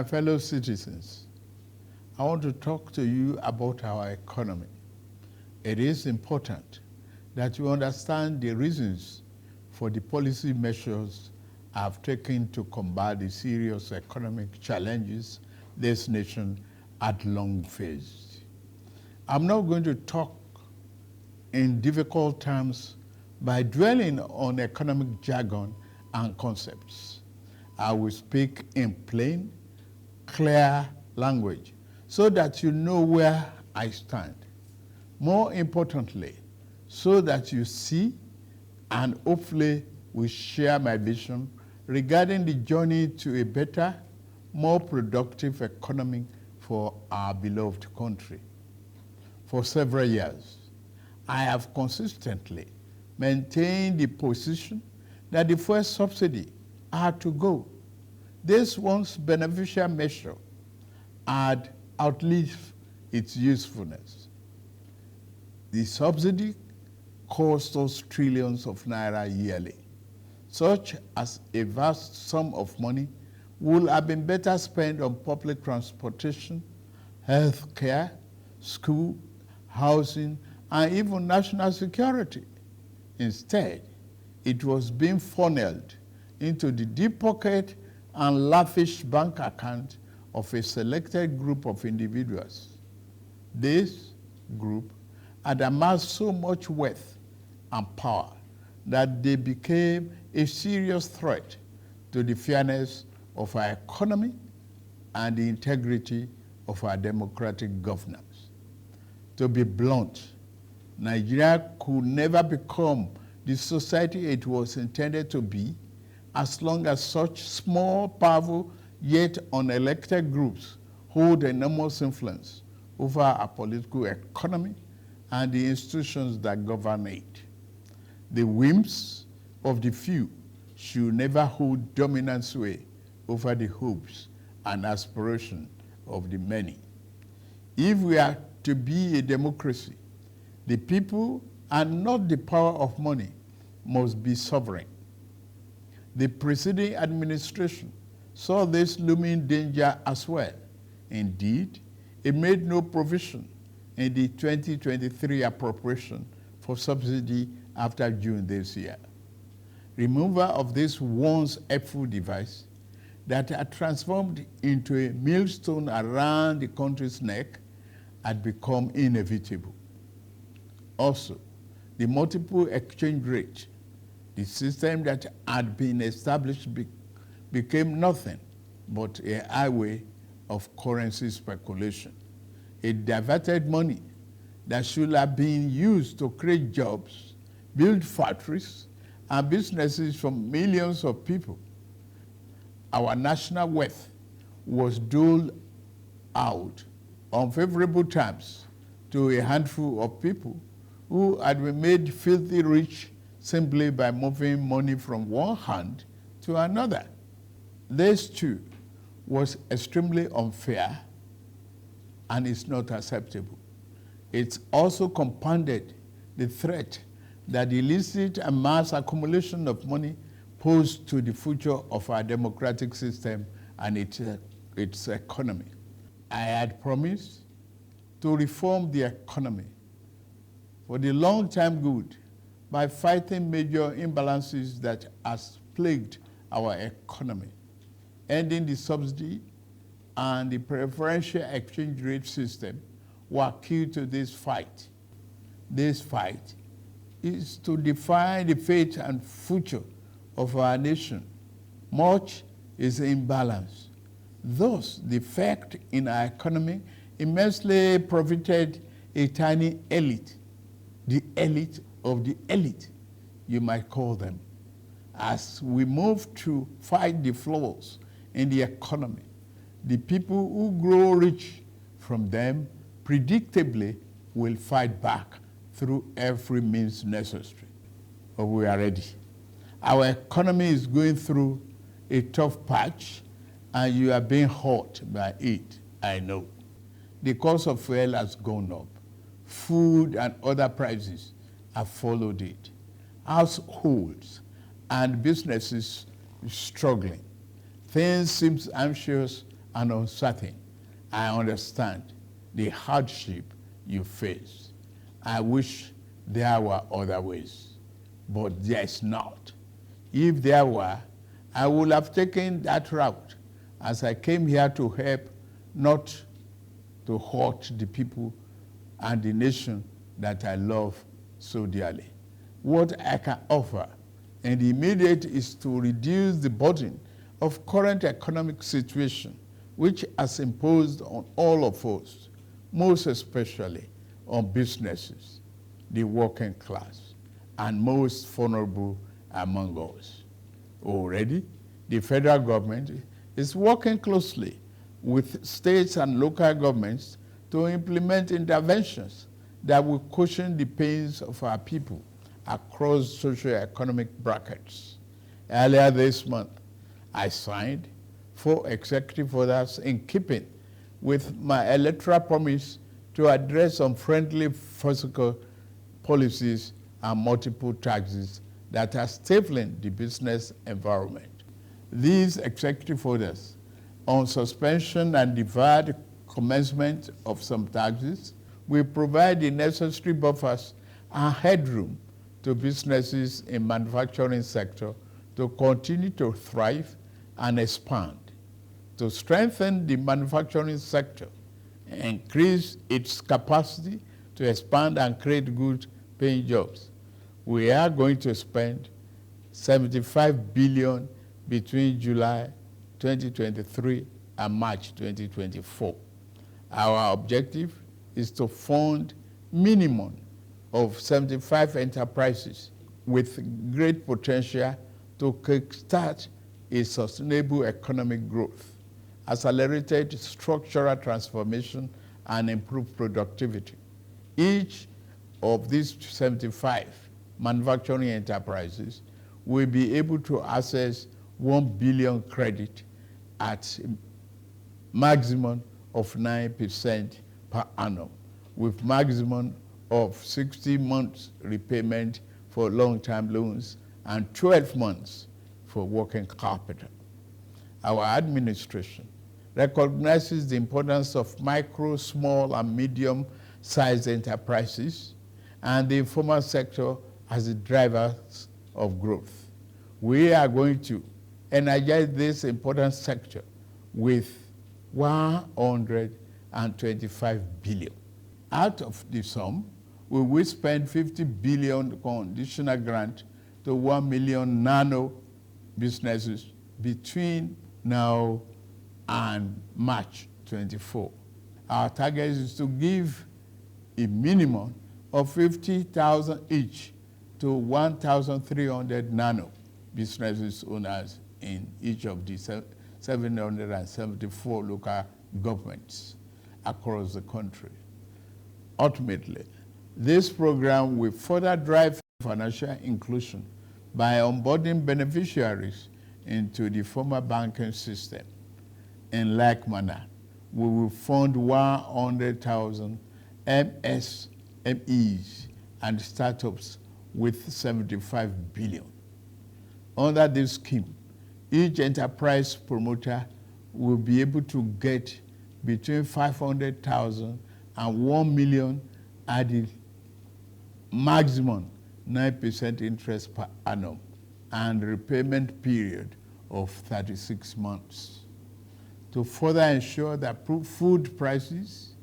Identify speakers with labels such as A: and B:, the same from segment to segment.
A: fellow citizens, I want to talk to you about our economy. It is important that you understand the reasons for the policy measures I've taken to combat the serious economic challenges this nation had long faced. I'm not going to talk in difficult terms by dwelling on economic jargon and concepts. I will speak in plain, clear language so that you know where I stand. More importantly, so that you see and hopefully will share my vision regarding the journey to a better, more productive economy for our beloved country. For several years, I have consistently maintained the position that the fuel subsidy had to go. This once beneficial measure had outlived its usefulness. The subsidy cost us trillions of naira yearly, such as a vast sum of money would have been better spent on public transportation, health care, school, housing, and even national security. Instead, it was being funneled into the deep pocket and lavish bank account of a selected group of individuals. This group had amassed so much wealth and power that they became a serious threat to the fairness of our economy and the integrity of our democratic governance. To be blunt, Nigeria could never become the society it was intended to be as long as such small, powerful, yet unelected groups hold enormous influence over our political economy and the institutions that govern it. The whims of the few should never hold dominant sway over the hopes and aspirations of the many. If we are to be a democracy, the people and not the power of money must be sovereign. The preceding administration saw this looming danger as well. Indeed, it made no provision in the 2023 appropriation for subsidy after June this year. Removal of this once helpful device that had transformed into a millstone around the country's neck had become inevitable. Also, the multiple exchange rate, the system that had been established became nothing but a highway of currency speculation. It diverted money that should have been used to create jobs, build factories, and businesses for millions of people. Our national wealth was doled out on favorable terms to a handful of people who had been made filthy rich simply by moving money from one hand to another. This too was extremely unfair and is not acceptable. It's also compounded the threat that the illicit and mass accumulation of money posed to the future of our democratic system and its economy. I had promised to reform the economy for the long-term good by fighting major imbalances that has plagued our economy. Ending the subsidy and the preferential exchange rate system were key to this fight. This fight is to define the fate and future of our nation. Much is imbalanced. Thus, the effect in our economy immensely profited a tiny elite, the elite of the elite, you might call them. As we move to fight the flaws in the economy, the people who grow rich from them predictably will fight back through every means necessary. But we are ready. Our economy is going through a tough patch, and you are being hurt by it, I know. The cost of fuel has gone up. Food and other prices have followed it. Households and businesses struggling. Things seem anxious and uncertain. I understand the hardship you face. I wish there were other ways, but there is not. If there were, I would have taken that route, as I came here to help, not to hurt the people and the nation that I love so dearly. What I can offer in the immediate is to reduce the burden of current economic situation, which has imposed on all of us, most especially on businesses, the working class, and most vulnerable among us. Already, the federal government is working closely with states and local governments to implement interventions that will cushion the pains of our people across socio-economic brackets. Earlier this month, I signed 4 executive orders in keeping with my electoral promise to address unfriendly fiscal policies and multiple taxes that are stifling the business environment. These executive orders on suspension and deferred commencement of some taxes will provide the necessary buffers and headroom to businesses in manufacturing sector to continue to thrive and expand. To strengthen the manufacturing sector, increase its capacity to expand and create good-paying jobs, we are going to spend 75 billion between July 2023 and March 2024. Our objective is to fund minimum of 75 enterprises with great potential to kickstart a sustainable economic growth, accelerated structural transformation, and improved productivity. Each of these 75 manufacturing enterprises will be able to access 1 billion credit at maximum of 9% per annum, with maximum of 60 months repayment for long-term loans and 12 months for working capital. Our administration recognizes the importance of micro, small, and medium-sized enterprises and the informal sector as the drivers of growth. We are going to energize this important sector with 125 billion. Out of the sum, we will spend 50 billion conditional grant to 1 million nano businesses between now and March 24. Our target is to give a minimum of 50,000 each to 1,300 nano businesses owners in each of the 774 local governments across the country. Ultimately, this program will further drive financial inclusion by onboarding beneficiaries into the formal banking system. In like manner, we will fund 100,000 MSMEs and startups with 75 billion. Under this scheme, each enterprise promoter will be able to get between 500,000 and 1 million at the maximum 9% interest per annum and repayment period of 36 months. To further ensure that food prices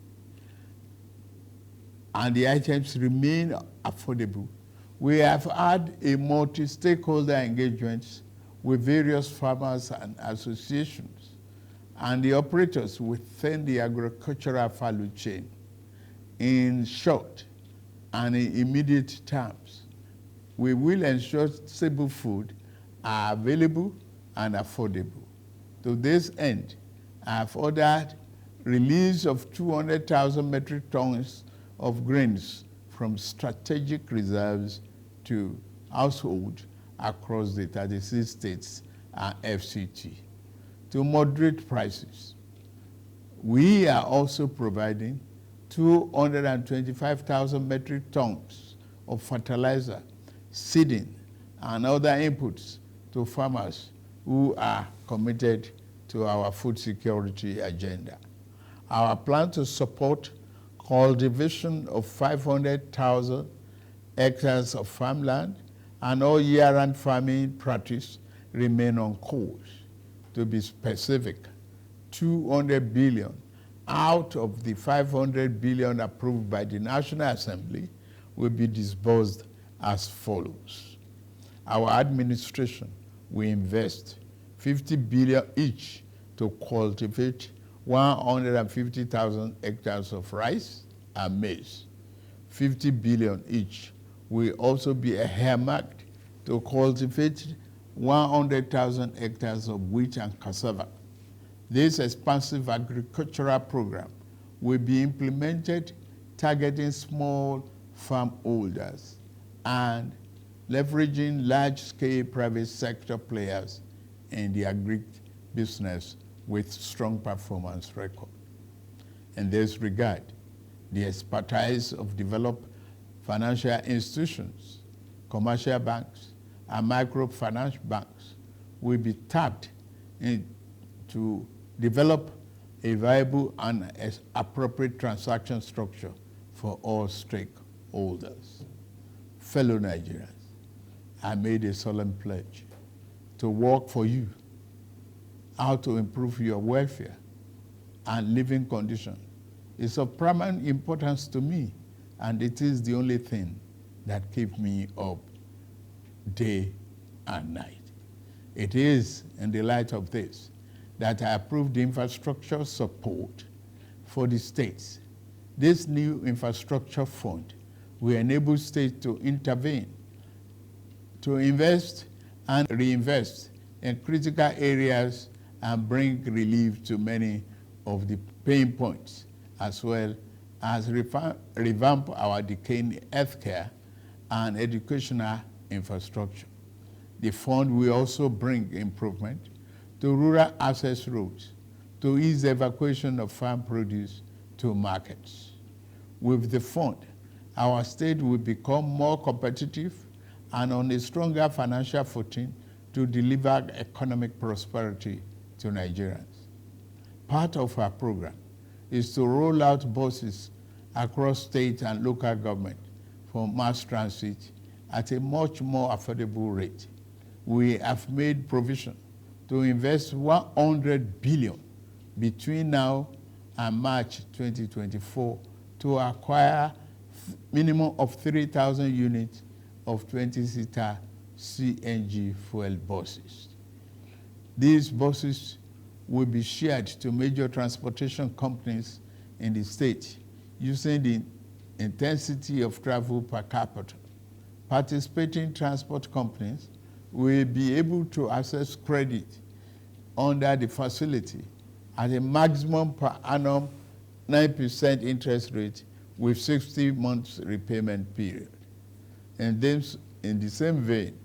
A: and the items remain affordable, we have had a multi-stakeholder engagement with various farmers and associations and the operators within the agricultural value chain. In short and in immediate terms, we will ensure stable food are available and affordable. To this end, I have ordered release of 200,000 metric tons of grains from strategic reserves to households across the 36 states and FCT to moderate prices. We are also providing 225,000 metric tons of fertilizer, seeding, and other inputs to farmers who are committed to our food security agenda. Our plan to support cultivation of 500,000 hectares of farmland and all year-round farming practice remain on course. To be specific, 200 billion out of the 500 billion approved by the National Assembly will be disbursed as follows. Our administration will invest 50 billion each to cultivate 150,000 hectares of rice and maize. 50 billion each will also be earmarked to cultivate 100,000 hectares of wheat and cassava. This expansive agricultural program will be implemented targeting small farm holders and leveraging large-scale private sector players in the agri-business with strong performance record. In this regard, the expertise of developed financial institutions, commercial banks, and microfinance banks will be tapped to develop a viable and appropriate transaction structure for all stakeholders. Fellow Nigerians, I made a solemn pledge to work for you, how to improve your welfare and living conditions. It's of paramount importance to me, and it is the only thing that keeps me up day and night. It is in the light of this that I approved the infrastructure support for the states. This new infrastructure fund will enable states to intervene, to invest and reinvest in critical areas and bring relief to many of the pain points, as well as revamp our decaying healthcare and educational infrastructure. The fund will also bring improvement to rural access roads to ease the evacuation of farm produce to markets. With the fund, our state will become more competitive and on a stronger financial footing to deliver economic prosperity to Nigerians. Part of our program is to roll out buses across state and local government for mass transit at a much more affordable rate. We have made provision to invest 100 billion between now and March 2024 to acquire minimum of 3,000 units of 20-seater CNG fuel buses. These buses will be shared to major transportation companies in the state using the intensity of travel per capita. Participating transport companies will be able to access credit under the facility at a maximum per annum 9% interest rate with 60 months repayment period. And then, in the same vein,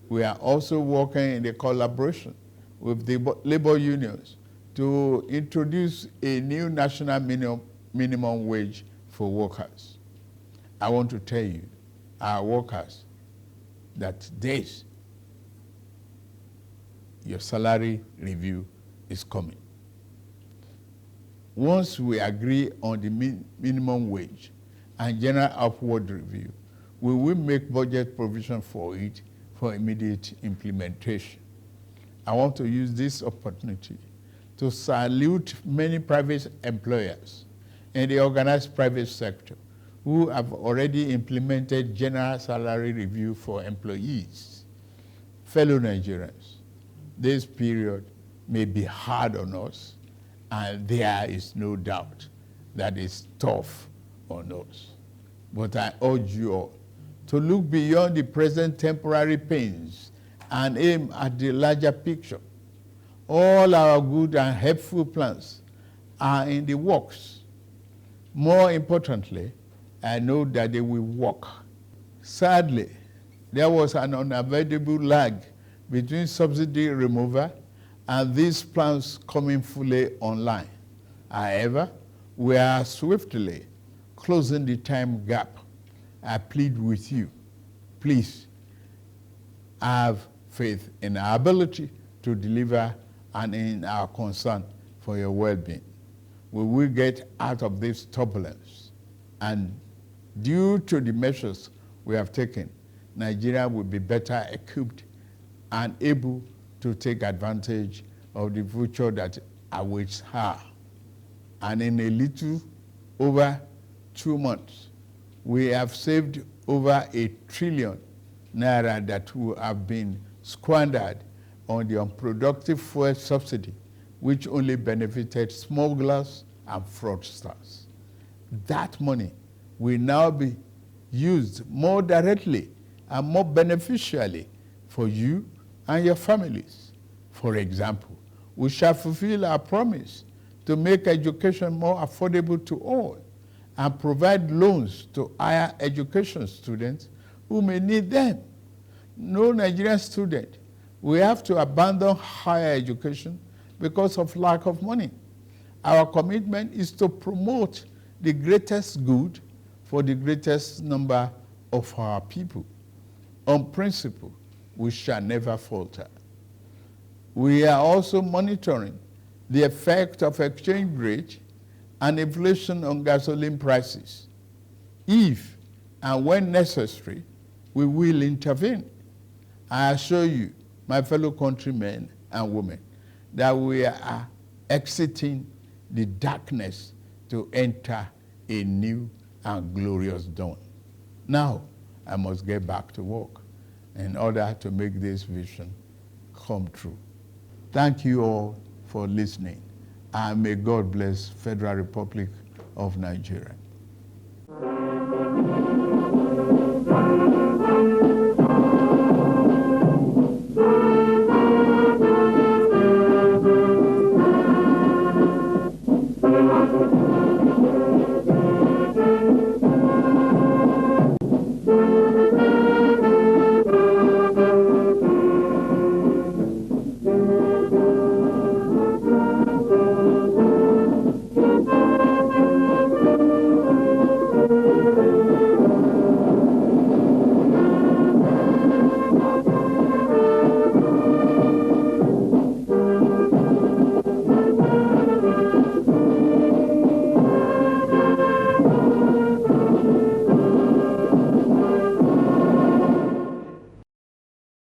A: we are also working in a collaboration with the labor unions to introduce a new national minimum wage for workers. I want to tell you, our workers, that this, your salary review is coming. Once we agree on the minimum wage and general upward review, we will make budget provision for it for immediate implementation. I want to use this opportunity to salute many private employers in the organized private sector who have already implemented general salary review for employees. Fellow Nigerians, this period may be hard on us, and there is no doubt that it's tough on us. But I urge you all to look beyond the present temporary pains and aim at the larger picture. All our good and helpful plans are in the works. More importantly, I know that they will work. Sadly, there was an unavoidable lag between subsidy removal and these plans coming fully online. However, we are swiftly closing the time gap. I plead with you, please have faith in our ability to deliver and in our concern for your well-being. We will get out of this turbulence, and due to the measures we have taken, Nigeria will be better equipped and able to take advantage of the future that awaits her. And in a little over 2 months, we have saved over 1 trillion naira that would have been squandered on the unproductive fuel subsidy, which only benefited smugglers and fraudsters. That money will now be used more directly and more beneficially for you and your families. For example, we shall fulfill our promise to make education more affordable to all and provide loans to higher education students who may need them. No Nigerian student will have to abandon higher education because of lack of money. Our commitment is to promote the greatest good for the greatest number of our people. On principle, we shall never falter. We are also monitoring the effect of exchange rate and inflation on gasoline prices. If and when necessary, we will intervene. I assure you, my fellow countrymen and women, that we are exiting the darkness to enter a new and glorious dawn. Now, I must get back to work in order to make this vision come true. Thank you all for listening, and may God bless Federal Republic of Nigeria.